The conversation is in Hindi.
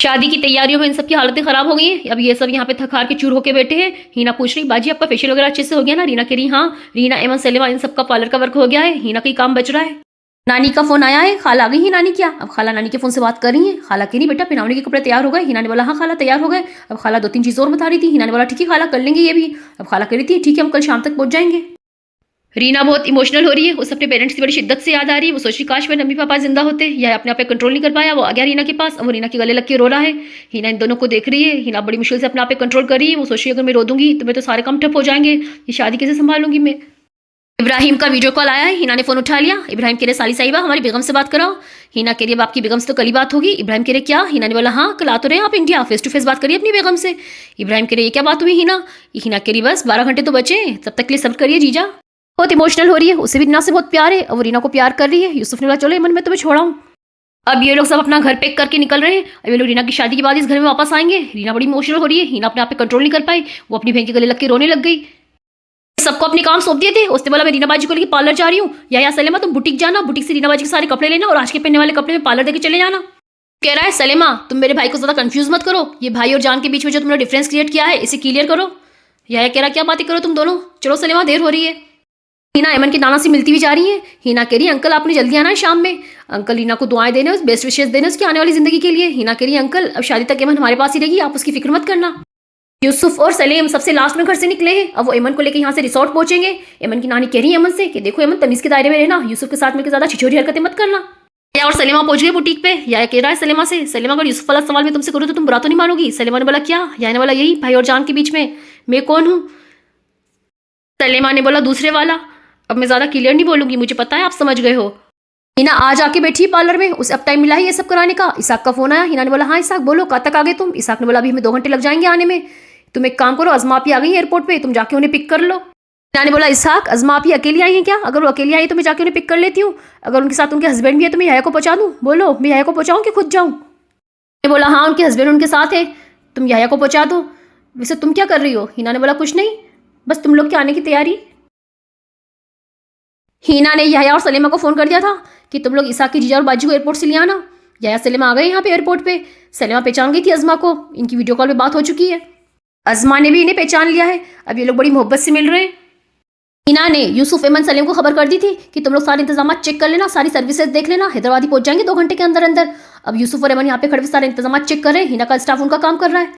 शादी की तैयारियों में इन सब की हालतें खराब हो गई हैं। अब ये सब यहाँ पे थक हार के चूर होके बैठे हैं। हिना पूछ रही, बाजी आपका फेशियल वगैरह अच्छे से हो गया ना? रीना कह रही हाँ। रीना एमन सलेमा इन सबका पार्लर का वर्क हो गया है, हिना का ही काम बच रहा है। नानी का फोन आया है, खाला आ गई है नानी क्या? अब खाला नानी के फोन से बात कर रही है। खाला कह रही बेटा पिनावनी के कपड़े तैयार हो गए? हिना ने बोला हाँ खाला तैयार हो गए। अब खाला दो तीन चीज़ और बता रही थी। हिना ने बोला ठीक है खाला कर लेंगे ये भी। अब खाला कह रही थी ठीक है हम कल शाम तक पहुंच जाएंगे। रीना बहुत इमोशनल हो रही है, उसे अपने पेरेंट्स की बड़ी शिद्दत से याद आ रही है। वो सोच रही काश मेरे मम्मी पापा जिंदा होते। या अपने आप पे कंट्रोल नहीं कर पाया, वो आ गया रीना के पास। अब वो रीना के गले लग के रो रहा है। हिना इन दोनों को देख रही है। हिना बड़ी मुश्किल से अपने आप पे कंट्रोल कर रही है। वो सोच रही है अगर मैं रो दूंगी तो मैं तो सारे काम ठप हो जाएंगे, ये शादी कैसे संभालूंगी मैं। इब्राहिम का वीडियो कॉल आया है। हिना ने फोन उठा लिया। इब्राहिम कह रहे साली साहिबा हमारी बेगम से बात कराओ। हिना कह रही अब आपकी बेगम से तो कल ही बात होगी। इब्राहिम कह रहे क्या? हिना ने बोला हाँ कल आ तो रहे आप इंडिया, फेस टू फेस बात करिए अपनी बेगम से। इब्राहिम कह रहे ये क्या बात हुई हिना? हिना कह रही बस 12 घंटे तो बचे, तब तक के लिए सब्र करिए जीजा। बहुत इमोशनल हो रही है, उसे भी रीना से बहुत प्यार है और रीना को प्यार कर रही है। यूसुफ ने बोला चलो एमन मैं तुम्हें छोड़ाऊं। अब ये लोग सब अपना घर पैक करके निकल रहे हैं। अब ये लोग रीना की शादी के बाद इस घर में वापस आएंगे। रीना बड़ी इमोशनल हो रही है। हिना अपने आप पे कंट्रोल नहीं कर पाई, वो अपनी बहन के गले लग के रोने लग गई। सबको अपने काम सौंप दिए थे। उसने बोला मैं रीना बाजी को लेकर पार्लर जा रही हूँ। या सलेमा तुम बुटीक जाना, बुटीक से रीना बाजी के सारे कपड़े लेना और आज के पहनने वाले कपड़े में पार्लर देके चले जाना। कह रहा है सलेमा तुम मेरे भाई को ज्यादा कंफ्यूज मत करो, ये भाई और जान के बीच में जो तुमने डिफरेंस क्रिएट किया है इसे क्लियर करो। या कह रहा क्या बातें करो तुम दोनों, चलो सलेमा देर हो रही है। हिना एमन के नाना से मिलती भी जा रही है। हिना कह रही है अंकल आपने जल्दी आना है शाम में। अंकल रीना को दुआएं देने, बेस्ट विशेष देने उसकी आने वाली जिंदगी के लिए। हिना कह रही है अंकल अब शादी तक एमन हमारे पास ही रहेगी, आप उसकी फिक्र मत करना। यूसुफ और सलेम सबसे लास्ट में घर से निकले हैं। अब वो एमन को लेकर यहाँ से रिसोर्ट पहुंचेंगे। एमन की नानी कह रही है एमन से कि देखो एमन तमीज के दायरे में रहना, यूसुफ के साथ मिलकर ज्यादा छिछोरी हरकतें मत करना। या और सलेमा पहुंच गए बुटीक पे। या कह रहा है सलेमा से, सलेमा अगर यूसुफ वाला सवाल मैं तुमसे करूँ तो तुम बुरा तो नहीं मानोगी? सलेमा ने बोला क्या? या ने बोला यही भाई और जान के बीच में मैं कौन हूँ? सलेमा ने बोला दूसरे वाला। अब मैं ज्यादा क्लियर नहीं बोलूंगी, मुझे पता है आप समझ गए हो। हिना आज आके बैठी पार्लर में, उसे अब टाइम मिला है ये सब कराने का। इसाक का फोन आया। हिना ने बोला हाँ इसाक बोलो कब तक आ गए तुम? इसाक ने बोला अभी हमें 2 घंटे लग जाएंगे आने में। तुम एक काम करो अज़मा आपी आ गई एयरपोर्ट पे, तुम जाके उन्हें पिक कर लो। हिना ने बोला इसाक अज़मा आपी अकेली आई हैं क्या? अगर वो अकेली आई तो मैं जाके उन्हें पिक कर लेती हूँ। अगर उनके साथ उनके हस्बैंड भी है तो मैं यहाया को पहुंचा दूँ? बोलो मैं यहाया को पहुंचाऊँ कि खुद जाऊँ? ने बोला हाँ उनके हस्बैंड उनके साथ है, तुम यहाया को पहुंचा दो। वैसे तुम क्या कर रही हो? हिना ने बोला कुछ नहीं, बस तुम लोग के आने की तैयारी। हिना ने यहाया और सलेमा को फोन कर दिया था कि तुम लोग इसाक की जीजा और बाजू को एयरपोर्ट से ले आना। यहाया सलेमा आ गए यहाँ पे एयरपोर्ट पे। सलेमा पहचान गई थी अज़मा को, इनकी वीडियो कॉल पे बात हो चुकी है। अज़मा ने भी इन्हें पहचान लिया है। अब ये लोग बड़ी मोहब्बत से मिल रहे हैं। हिना ने यूसुफ एमन सलीम को खबर कर दी थी कि तुम लोग सारे इंतजाम चेक कर लेना, सारी सर्विसेज देख लेना, हैदराबाद ही पहुंच जाएंगे 2 घंटे के अंदर अंदर। अब यूसुफ और एमन यहाँ पे खड़े सारे इंतजाम चेक कर रहे हैं। हिना का स्टाफ उनका काम कर रहा है।